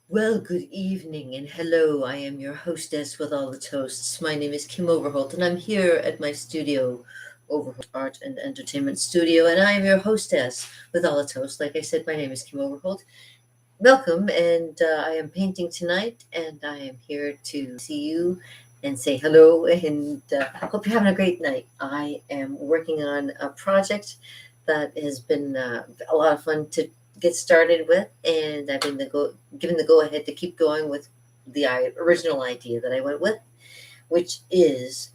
Well, good evening and hello. I am your hostess with all the toasts. My name is Kim Overholt, and I'm here at my studio, Overholt Art and Entertainment Studio, and I am your hostess with all the toasts. Like I said, my name is Kim Overholt. Welcome, and I am painting tonight, and I am here to see you and say hello, and hope you're having a great night. I am working on a project that has been a lot of fun to get started with, and I've been given the go ahead to keep going with the original idea that I went with, which is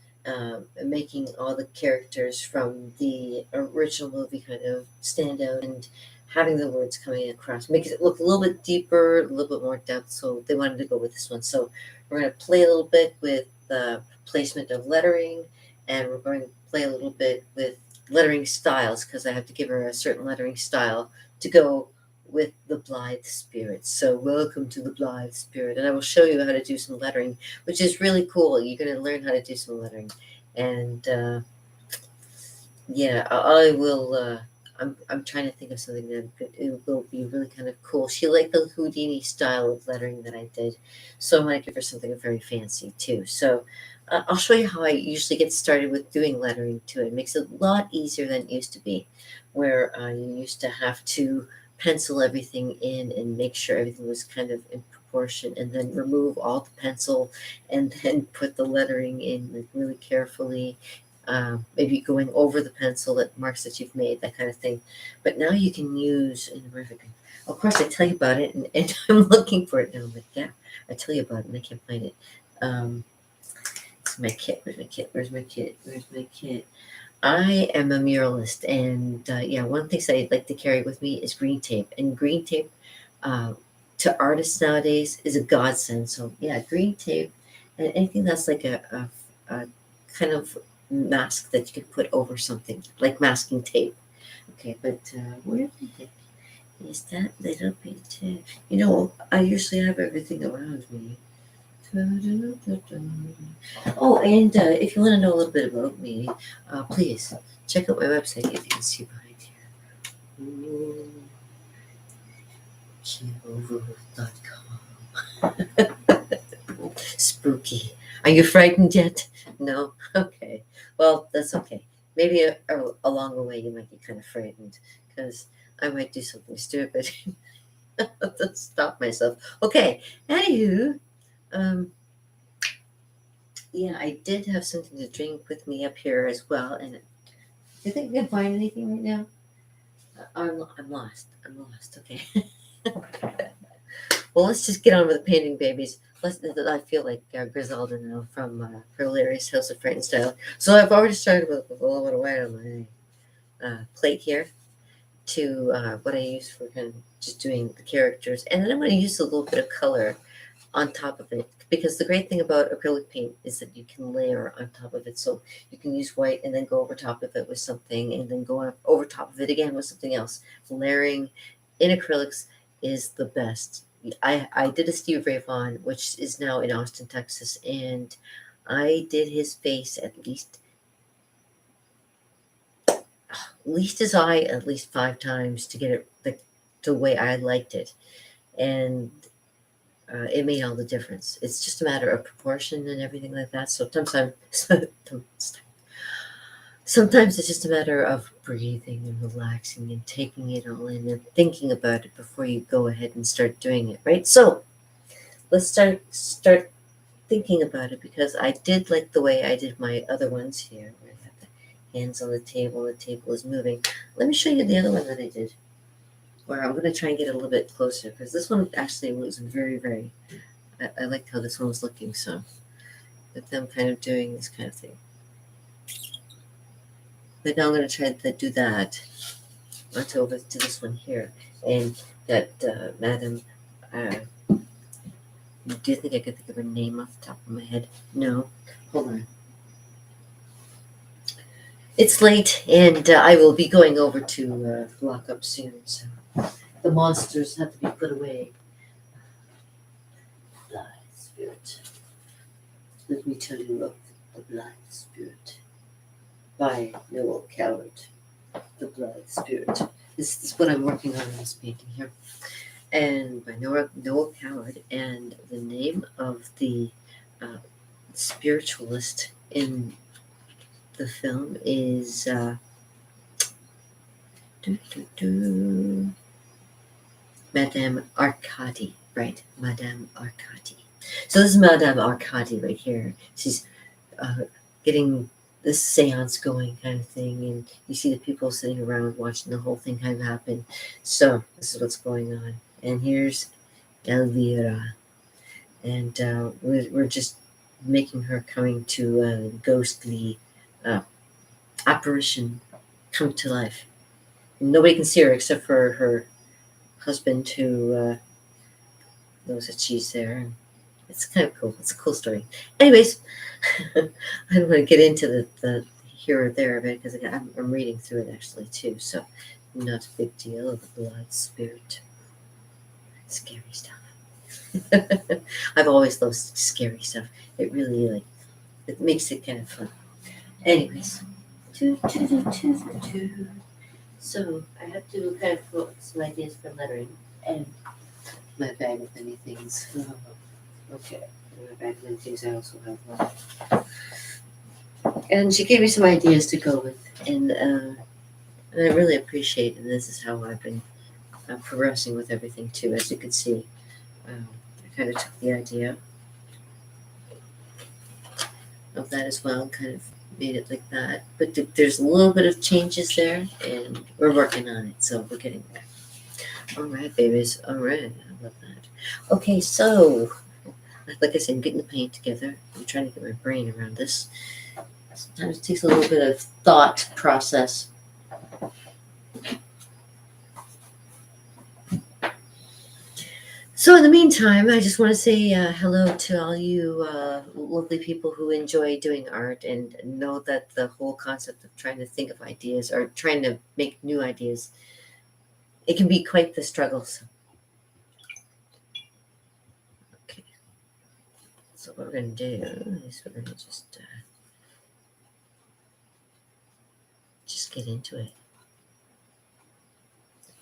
making all the characters from the original movie kind of stand out and having the words coming across makes it look a little bit deeper, a little bit more depth. So they wanted to go with this one. So we're going to play a little bit with the placement of lettering, and we're going to play a little bit with lettering styles because I have to give her a certain lettering style to go with the Blithe Spirit. So welcome to the Blithe Spirit, and I will show you how to do some lettering, which is really cool. You're going to learn how to do some lettering, and yeah, I will. I'm trying to think of something that it will be really kind of cool. She liked the Houdini style of lettering that I did, so I'm going to give her something very fancy too. So I'll show you how I usually get started with doing lettering too. It makes it a lot easier than it used to be, where you used to have to pencil everything in and make sure everything was kind of in proportion, and then remove all the pencil, and then put the lettering in like really carefully, maybe going over the pencil that marks that you've made, that kind of thing. But now you can use, of course, I tell you about it, and I'm looking for it now. I'm like, yeah, I tell you about it, and I can't find it. Um, it's my kit. Where's my kit? Where's my kit? Where's my kit? I am a muralist, and yeah, one of the things I like to carry with me is green tape. And green tape uh, to artists nowadays is a godsend. So yeah, green tape and anything that's like a kind of mask that you could put over something, like masking tape. Okay, but where the heck is that little bit? I usually have everything around me. Oh, and if you want to know a little bit about me, please check out my website if you can see behind here. Kilovolt.com. Spooky. Are you frightened yet? No? Okay. Well, that's okay. Maybe along the way you might get kind of frightened because I might do something stupid to stop myself. Okay. Anywho, um, yeah, I did have something to drink with me up here as well. And do you think we can find anything right now? I'm lost. I'm lost. Okay. Well, let's just get on with the painting, babies. I feel like Griselda now from her hilarious House of Fright style. So I've already started with a little bit of white on my plate here to what I use for kind of just doing the characters. And then I'm going to use a little bit of color on top of it, because the great thing about acrylic paint is that you can layer on top of it. So you can use white and then go over top of it with something, and then go over top of it again with something else. Layering in acrylics is the best. I did a Steve Ray Vaughan, which is now in Austin, Texas, and I did his face at least his eye at least 5 times to get it the way I liked it, and it made all the difference. It's just a matter of proportion and everything like that. So sometimes it's just a matter of breathing and relaxing and taking it all in and thinking about it before you go ahead and start doing it, right? So let's start thinking about it, because I did like the way I did my other ones here, where I have the hands on the table is moving. Let me show you the other one that I did, where I'm going to try and get a little bit closer, because this one actually was very, very, I liked how this one was looking. So with them kind of doing this kind of thing. But now I'm going to try to do that onto over to this one here. And that Madam, uh, do you think I could think of her name off the top of my head? No. Hold on. It's late, and I will be going over to lock up soon. So the monsters have to be put away. Blithe Spirit. Let me tell you of the Blithe Spirit by Noel Coward. The Blithe Spirit. This is what I'm working on in this painting here. and by Noah Coward. And the name of the uh, spiritualist in the film is doo, doo, doo, Madame Arcadi, right? Madame Arcadi. So this is Madame Arcadi right here. She's uh, getting this seance going, kind of thing, and you see the people sitting around watching the whole thing kind of happen. So this is what's going on. And here's Elvira, and we're just making her coming to a ghostly uh, apparition come to life. Nobody can see her except for her husband, who knows that she's there. It's kind of cool. It's a cool story. Anyways, I don't want to get into the here or there of it because I'm reading through it actually too. So not a big deal. Of the blood spirit, scary stuff. I've always loved scary stuff. It really it makes it kind of fun. Anyways, so I have to kind of put some ideas for lettering and my bag of many things. Okay, in my bag of many things I also have one. And she gave me some ideas to go with, and I really appreciate it. And this is how I've been progressing with everything too. As you can see, I kind of took the idea of that as well, and kind of made it like that. But there's a little bit of changes there, and we're working on it, so we're getting there. All right, babies. All right, I love that. Okay, so like I said, I'm getting the paint together. I'm trying to get my brain around this. Sometimes it takes a little bit of thought process. So in the meantime, I just want to say hello to all you lovely people who enjoy doing art and know that the whole concept of trying to think of ideas or trying to make new ideas, it can be quite the struggle. So, okay. So what we're going to do is we're going to just get into it.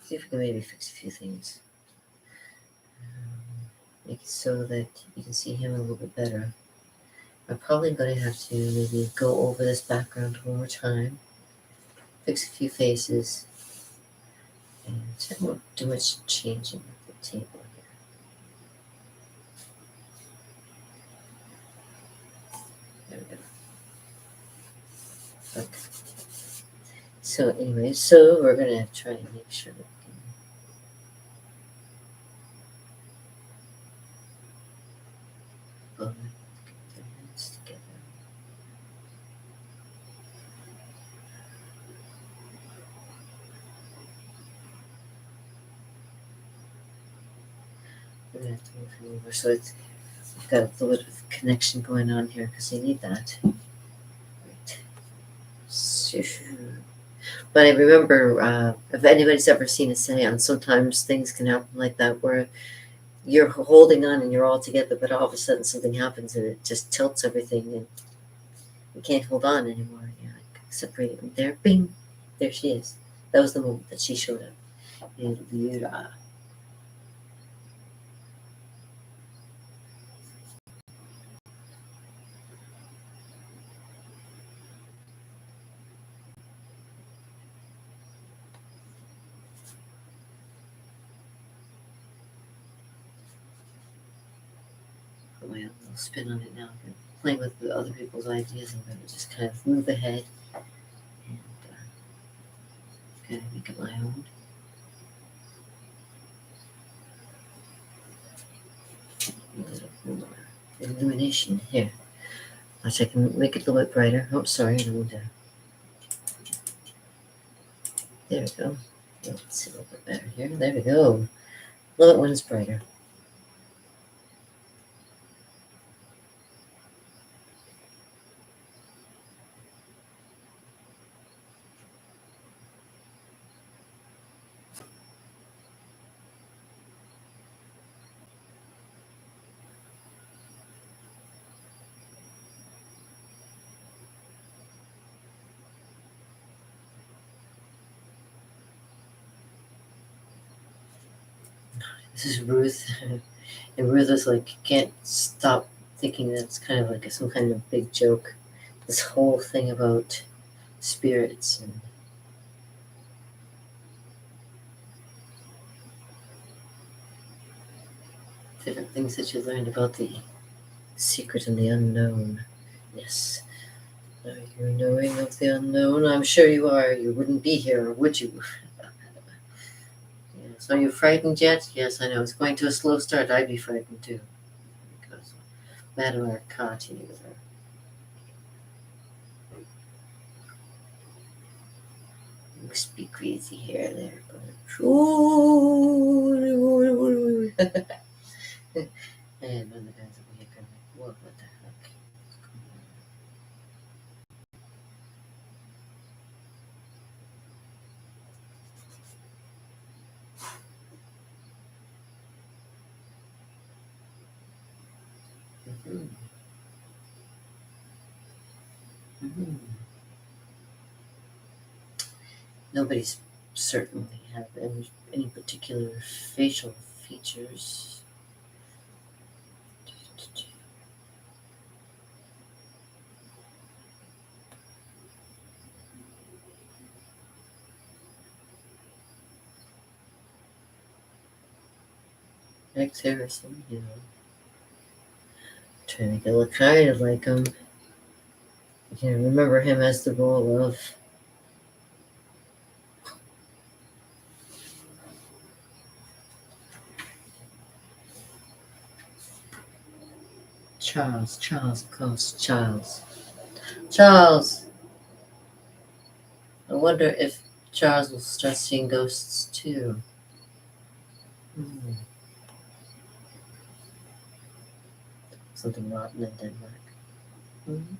See if we can maybe fix a few things. Make it so that you can see him a little bit better. I'm probably going to have to maybe go over this background one more time, fix a few faces, and I won't do much changing with the table here. There we go. Okay. So anyway, so we're going to try and make sure that we can put the hands together. We're going to have to move him over so we've got a little bit of connection going on here because you need that. Right. But I remember if anybody's ever seen a seance, sometimes things can happen like that where you're holding on and you're all together, but all of a sudden something happens and it just tilts everything and you can't hold on anymore. You're like separating. There, bing, there she is. That was the moment that she showed up. Elvira. Put my own little spin on it now. I'm playing with the other people's ideas. I'm going to just kind of move ahead and kind of make it my own. A little more illumination here. Watch, I can make it a little bit brighter. Oh, sorry, I don't want to. There we go. Let's see a little bit better here. There we go. Love it when it's brighter. This is Ruth. And Ruth was like, can't stop thinking that it's kind of like some kind of big joke. This whole thing about spirits and different things that you learned about the secret and the unknown. Yes. Are you knowing of the unknown? I'm sure you are. You wouldn't be here, would you? Yes. Are you frightened yet? Yes, I know. It's going to a slow start. I'd be frightened too. Because Madame Arcati with her must be crazy hair there. Ooh. And one of the guys over here kind of like, what the heck? Mm-hmm. Mm-hmm. Nobody's certainly have any particular facial features. Rex Harrison, you know, trying to look kind of like him. I can remember him as the role of Charles. Charles, of course, Charles. Charles. I wonder if Charles will start seeing ghosts too. Hmm. Something rotten in Denmark. Hmm.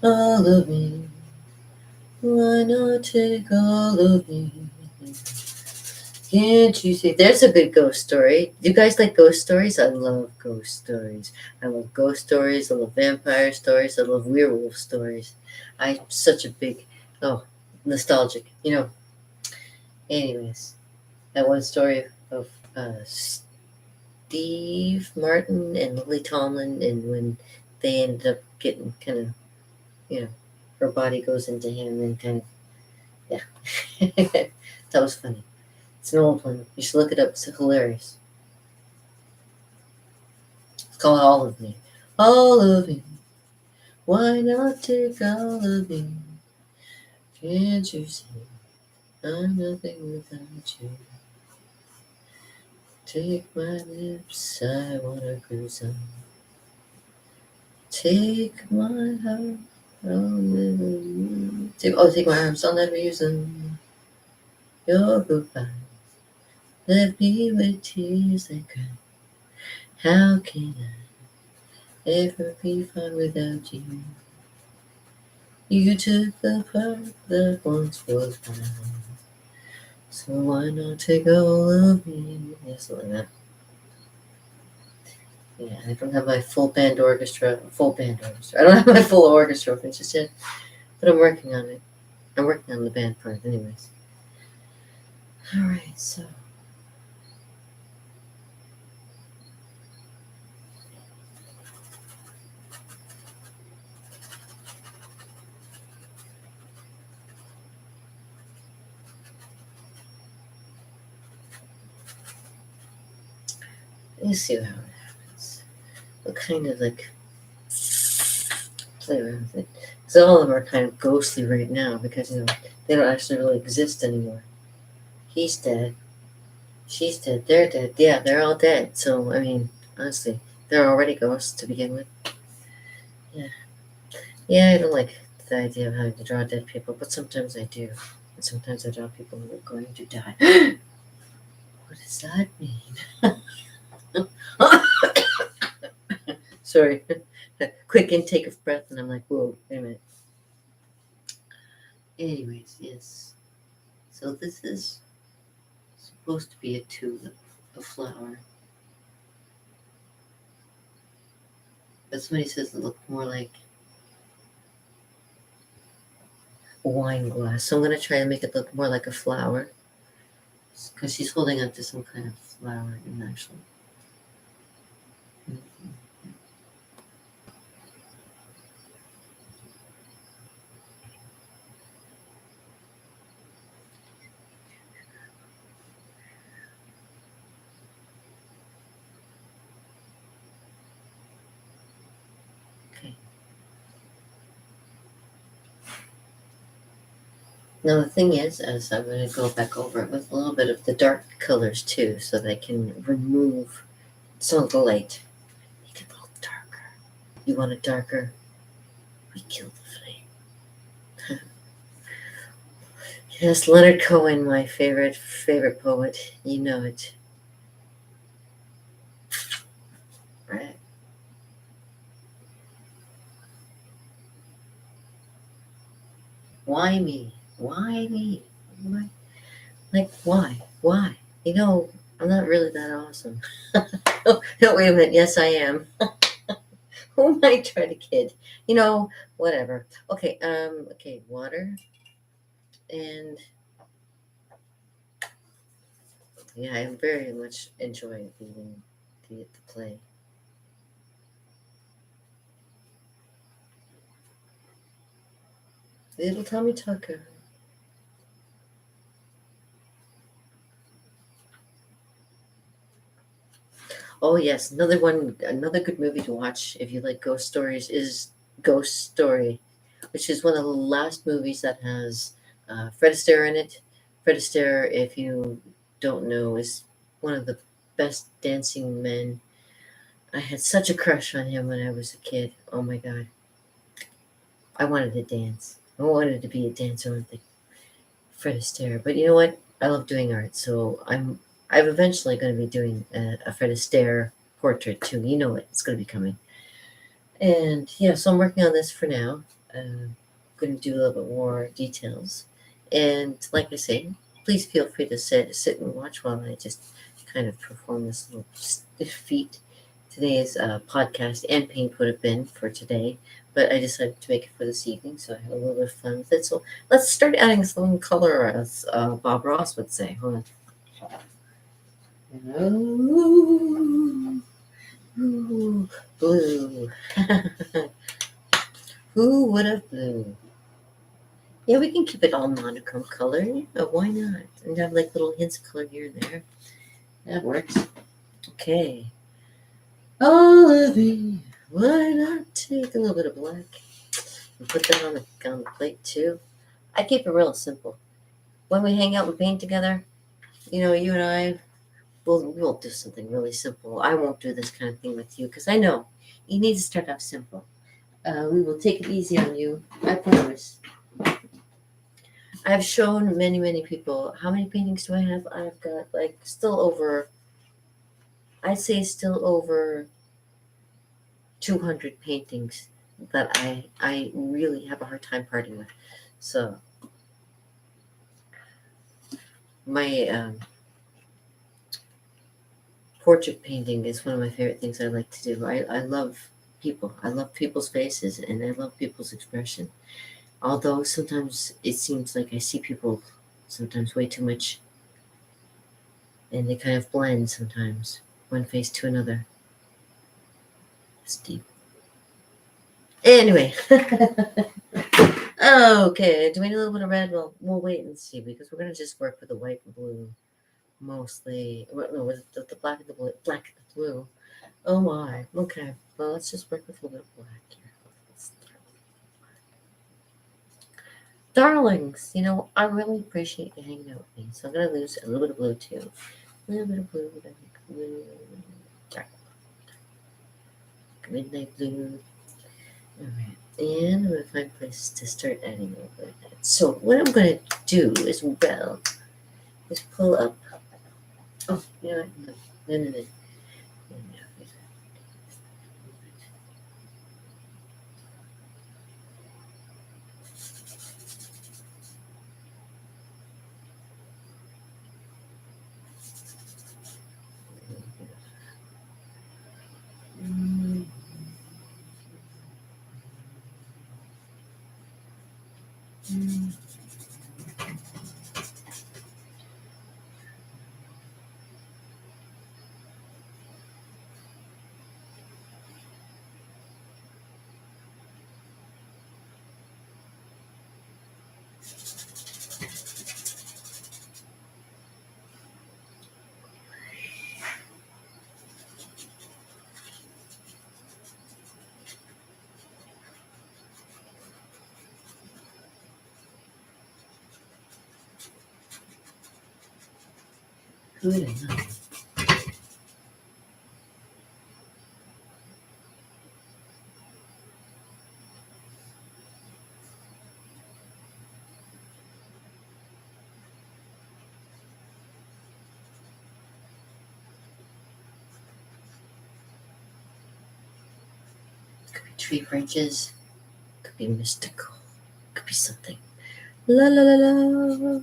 All of me, why not take all of me? Can't you see? There's a good ghost story. Do you guys like ghost stories? I love ghost stories. I love ghost stories. I love vampire stories. I love werewolf stories. I'm such a big, oh, nostalgic. You know, anyways, that one story of Steve Martin and Lily Tomlin, and when they ended up getting kind of, you know, her body goes into him and kind of, yeah. That was funny. It's an old one. You should look it up. It's hilarious. It's called All of Me. All of me. Why not take all of me? Can't you see I'm nothing without you? Take my lips, I wanna cruise on. Take my heart, I'll never use. Take my arms, I'll never use them. Your goodbye left me with tears that cry. How can I ever be fine without you? You took the part that once was mine. So why not take all of me? Yeah, something like that. Yeah, I don't have my full band orchestra. I don't have my full orchestra finished yet, but I'm working on it. I'm working on the band part, anyways. All right, so let's see how it happens. We'll kind of like play around with it. Because all of them are kind of ghostly right now because, you know, they don't actually really exist anymore. He's dead. She's dead. They're dead. Yeah, they're all dead. So, I mean, honestly, they're already ghosts to begin with. Yeah. Yeah, I don't like the idea of having to draw dead people, but sometimes I do. And sometimes I draw people who are going to die. What does that mean? Sorry. Quick intake of breath, and I'm like, whoa, wait a minute. Anyways, yes. So this is supposed to be a tulip, a flower. But somebody says it looked more like a wine glass. So I'm going to try to make it look more like a flower. Because she's holding on to some kind of flower, actually. Mhm. Okay. Now the thing is, as I'm going to go back over it with a little bit of the dark colors too, so that I can remove some of the light. Make it a little darker. You want it darker? We kill the flame. Yes, Leonard Cohen, my favorite poet. You know it, right? Why me? Why me? Why? Like why? Why? You know, I'm not really that awesome. Oh, no, wait a minute. Yes, I am. Who am I trying to kid? You know, whatever. Okay, okay, water and yeah, I very much enjoy reading the play. Little Tommy Tucker. Oh yes, another one, another good movie to watch if you like ghost stories is Ghost Story, which is one of the last movies that has Fred Astaire in it. Fred Astaire, if you don't know, is one of the best dancing men. I had such a crush on him when I was a kid. Oh my god, I wanted to dance. I wanted to be a dancer with Fred Astaire. But you know what? I love doing art, so I'm eventually going to be doing a Fred Astaire portrait too. You know it. It's going to be coming. And yeah, so I'm working on this for now. Going to do a little bit more details. And like I say, please feel free to sit and watch while I just kind of perform this little feat. Today's podcast and paint would have been for today, but I decided to make it for this evening, so I had a little bit of fun with it. So let's start adding some color, as Bob Ross would say. Hold on. Ooh, blue. Who would have blue? Yeah, we can keep it all monochrome color. Yeah, why not? And have like little hints of color here and there. That works. Okay. Olivia, why not take a little bit of black and put that on the plate too? I keep it real simple. When we hang out and paint together, you and I, we'll do something really simple. I won't do this kind of thing with you because I know you need to start off simple. We will take it easy on you. I promise. I've shown many people. How many paintings do I have? I've got like still over, I'd say still over 200 paintings that I really have a hard time parting with. So my portrait painting is one of my favorite things I like to do. I love people. I love people's faces and I love people's expression. Although sometimes it seems like I see people sometimes way too much and they kind of blend sometimes, one face to another. It's deep. Anyway, okay, do we need a little bit of red? Well, we'll wait and see because we're gonna just work with the white and blue mostly. No, with the black and the blue. Black and the blue. Oh my. Okay. Well, let's just work with a little bit of black here. Darlings, I really appreciate you hanging out with me. So I'm gonna lose a little bit of blue too. A little bit of blue, blue, dark, midnight blue. All right. And I'm gonna find places to start adding a little bit of that. So what I'm gonna do is is pull up. Oh, you know what? No. Who would have known? Could be tree branches. Could be mystical. Could be something. La la la la.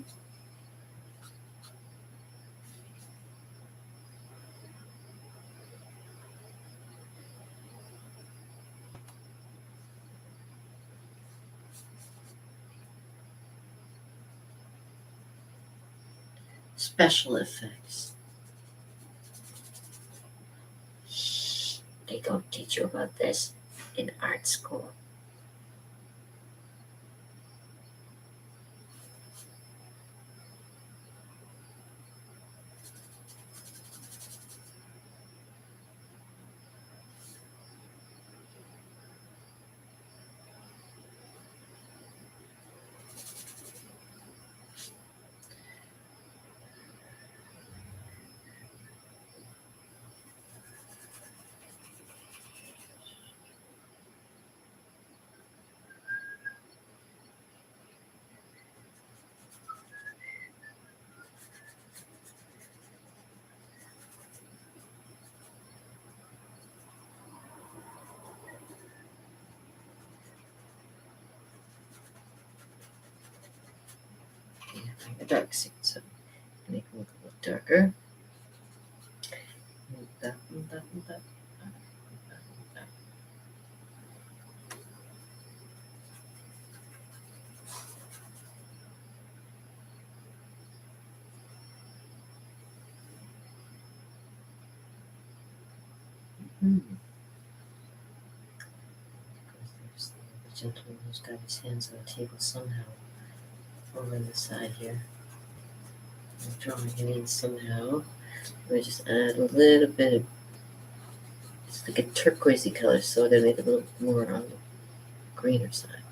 Special effects. Shh, they don't teach you about this in art school. A dark scene, so make it look a little darker. There's the gentleman who's got his hands on the table somehow over on the side here. I'm drawing it in somehow. We just add a little bit of, it's like a turquoisey color, so I'm gonna make it a little more on the greener side.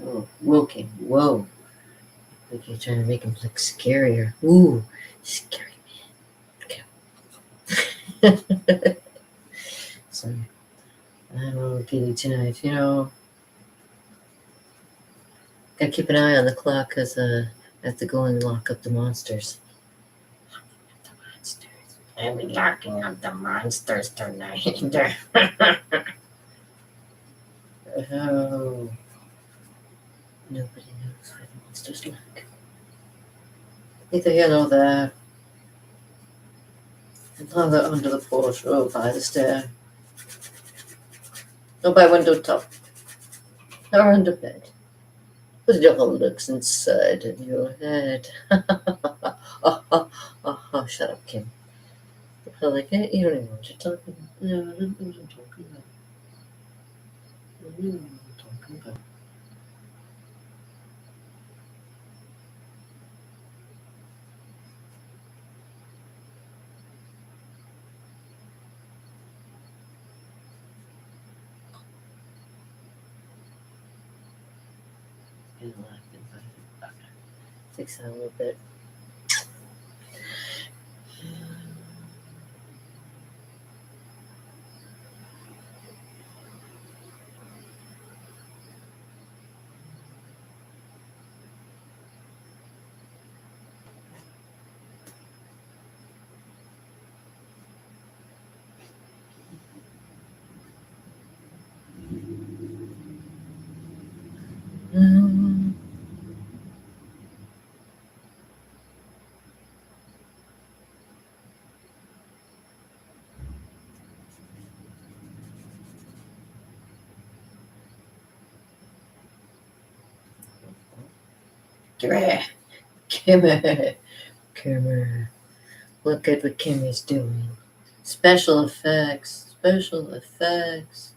Oh, okay, whoa. Like you're trying to make him look scarier. Ooh, scary man. Okay. So, I'm a little giddy tonight, you know. Gotta keep an eye on the clock because I have to go and lock up the monsters. The monsters. I'll be locking up the monsters tonight. Oh. Nobody knows where the monsters look. Neither here nor there. Another under the porch, or by the stair, or by window top, or under bed. But it all looks inside of your head. Oh, shut up, Kim. I like it. You don't even know what you're talking about. No, I don't know what I'm talking about. I don't know what I'm talking about. And laughing about it. Okay. Fix that a little bit. Kimmy. Kimmy. Look at what Kimmy's doing. Special effects. Special effects.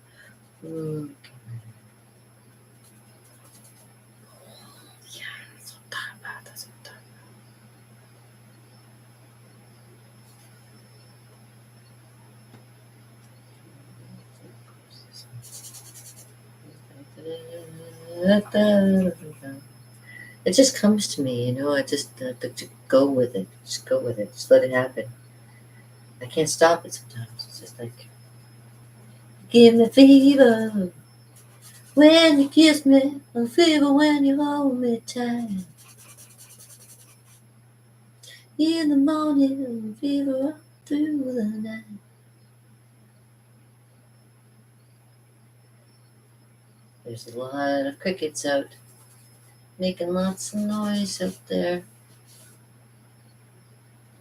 Ooh, yeah, that's what I'm talking about. That's what I'm talking about. It just comes to me, I just to go with it. Just go with it. Just let it happen. I can't stop it sometimes. It's just like, give me fever when you kiss me, a fever when you hold me tight. In the morning, fever up through the night. There's a lot of crickets out, making lots of noise out there.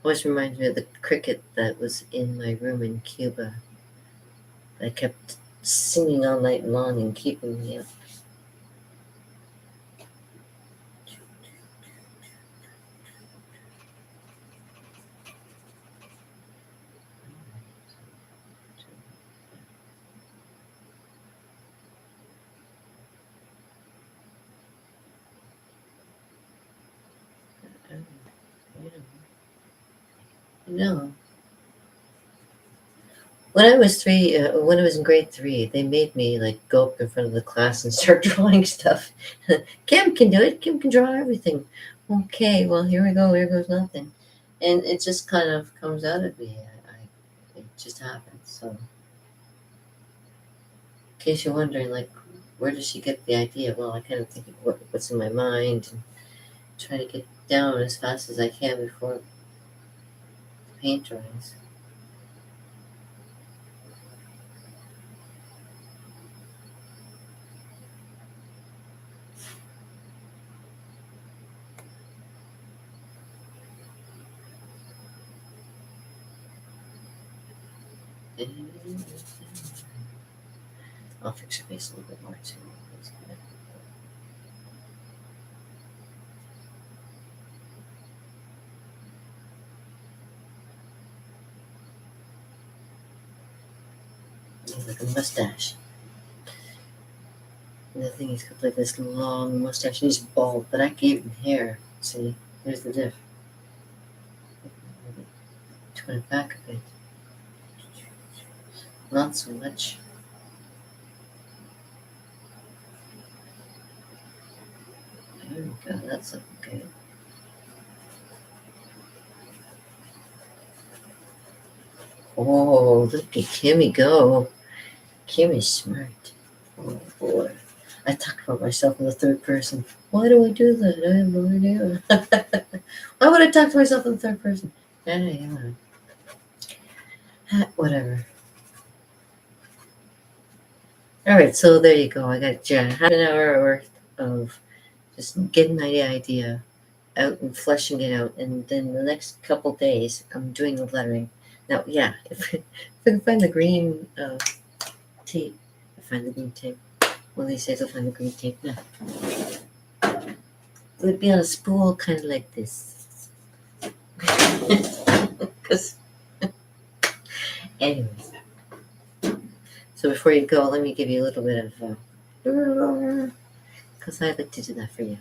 Always reminds me of the cricket that was in my room in Cuba. I kept singing all night long and keeping me up. No. When I was when I was in grade 3, they made me like go up in front of the class and start drawing stuff. Kim can do it. Kim can draw everything. Okay, well here we go. Here goes nothing, and it just kind of comes out of me. It just happens. So, in case you're wondering, like, where does she get the idea? Well, I kind of think of what's in my mind and try to get down as fast as I can before the paint dries. I'll fix your face a little bit more too. Like a mustache. And the thing he's got like this long mustache and he's bald, but I gave him hair. See, here's the diff. Turn it back a bit. Not so much. There we go, that's looking good. Oh, look at Kimmy go. Kimmy's smart. Oh boy. I talk about myself in the third person. Why do I do that? I have no idea. Why would I talk to myself in the third person? Yeah. Whatever. All right, so there you go. I got half an hour worth of just getting my idea out and fleshing it out. And then the next couple days, I'm doing the lettering. Now, yeah, if I can find the green tape, I find the green tape. One of these days, I'll find the green tape. No. It would be on a spool kind of like this. Because, anyways. So before you go, let me give you a little bit of, because I like to do that for you.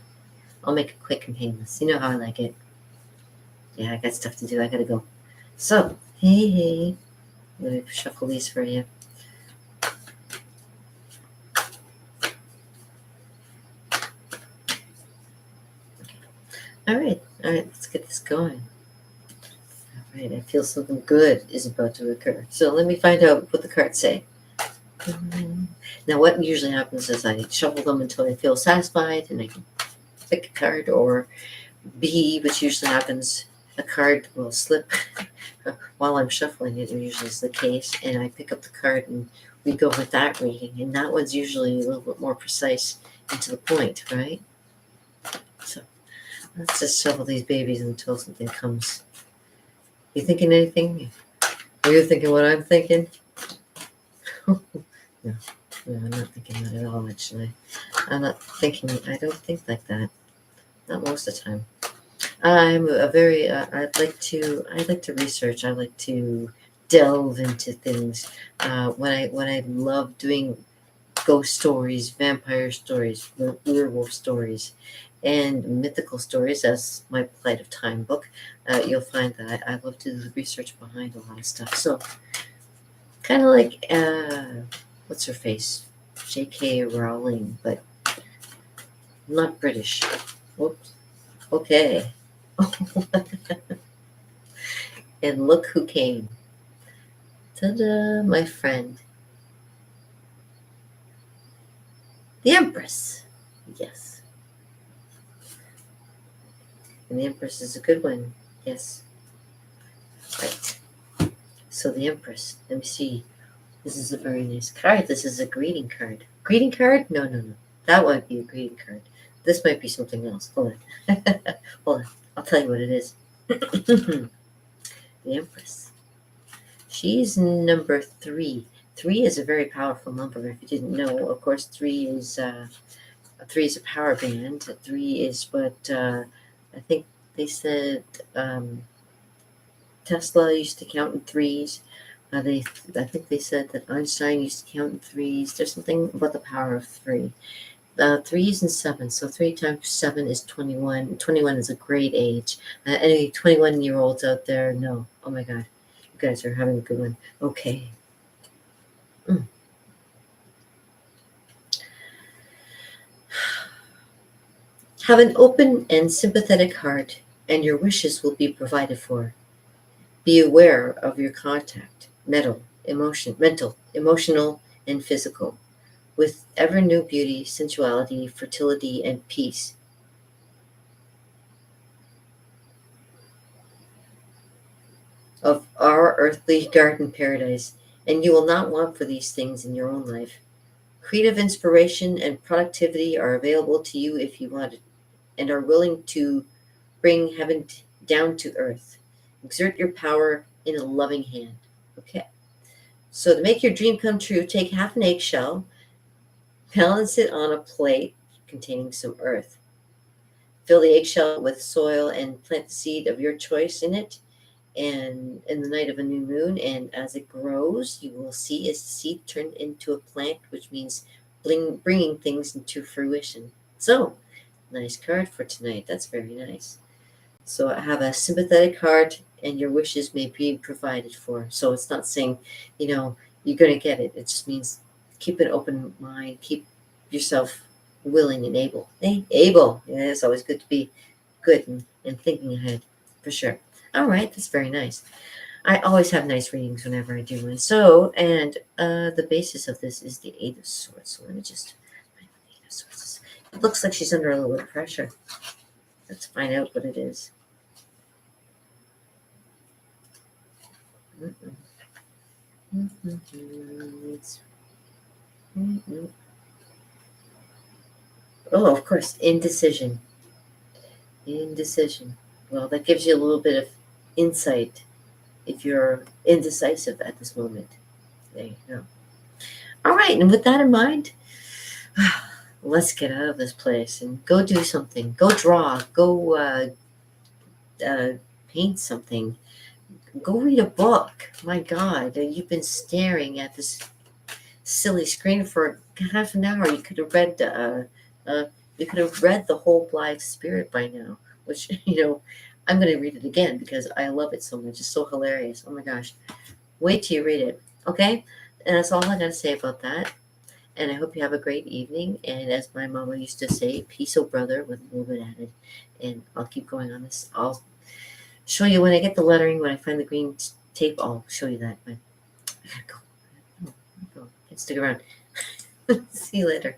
I'll make it quick and painless. You know how I like it. Yeah, I got stuff to do. I gotta go. So, hey. Let me shuffle these for you. All right, let's get this going. All right, I feel something good is about to occur. So let me find out what the cards say. Now, what usually happens is I shuffle them until I feel satisfied and I can pick a card, or B, which usually happens, a card will slip while I'm shuffling it, usually is the case, and I pick up the card and we go with that reading, and that one's usually a little bit more precise and to the point, right? So let's just shuffle these babies until something comes. You thinking anything? Are you thinking what I'm thinking? No, I'm not thinking that at all, actually. I'm not thinking, I don't think like that. not most of the time. I'm a very I like to research. I like to delve into things. When I love doing ghost stories, vampire stories, werewolf stories, and mythical stories, as my Plight of Time book, you'll find that I love to do the research behind a lot of stuff. So kind of like what's her face, J.K. Rowling, but not British. Whoops. Okay. And look who came. Ta-da, my friend. The Empress. Yes. And the Empress is a good one. Yes. Right. So the Empress. Let me see. This is a very nice card. This is a greeting card. Greeting card? No, no, no. That won't be a greeting card. This might be something else. Hold on. Hold on. I'll tell you what it is. The Empress. She's number 3. 3 is a very powerful number. If you didn't know, of course, 3 is a power band. 3 is what I think they said. Tesla used to count in threes. I think they said that Einstein used to count in threes. There's something about the power of 3. 3s and 7. So 3 times 7 is 21. 21 is a great age. Any 21-year-olds out there? No. Oh my God. You guys are having a good one. Okay. Have an open and sympathetic heart, and your wishes will be provided for. Be aware of your contact, mental, emotional, and physical, with ever new beauty, sensuality, fertility, and peace. Of our earthly garden paradise, and you will not want for these things in your own life. Creative inspiration and productivity are available to you if you want it, and are willing to bring heaven down to earth. Exert your power in a loving hand. Okay. So to make your dream come true, take half an eggshell, balance it on a plate containing some earth. Fill the eggshell with soil and plant the seed of your choice in it. And in the night of a new moon, and as it grows, you will see its seed turn into a plant, which means bringing things into fruition. So, nice card for tonight. That's very nice. So I have a sympathetic heart, and your wishes may be provided for. So it's not saying, you're going to get it. It just means keep an open mind, keep yourself willing and able. Hey, able. Yeah, it's always good to be good and thinking ahead, for sure. All right, that's very nice. I always have nice readings whenever I do one. So, and the basis of this is the Eight of Swords. So let me just find what the Eight of Swords is. It looks like she's under a little bit of pressure. Let's find out what it is. Oh, of course, indecision. Indecision. Well, that gives you a little bit of insight if you're indecisive at this moment. There you go. All right, and with that in mind, let's get out of this place and go do something. Go draw. Go paint something. Go read a book. My God, you've been staring at this silly screen for half an hour. You could have read. You could have read the whole Blithe Spirit by now. Which I'm going to read it again because I love it so much. It's so hilarious. Oh my gosh! Wait till you read it. Okay, and that's all I got to say about that. And I hope you have a great evening. And as my mama used to say, peace, oh brother, with a little bit added. And I'll keep going on this. I'll show you when I get the lettering, when I find the green tape, I'll show you that. But I gotta go. Can't stick around. See you later.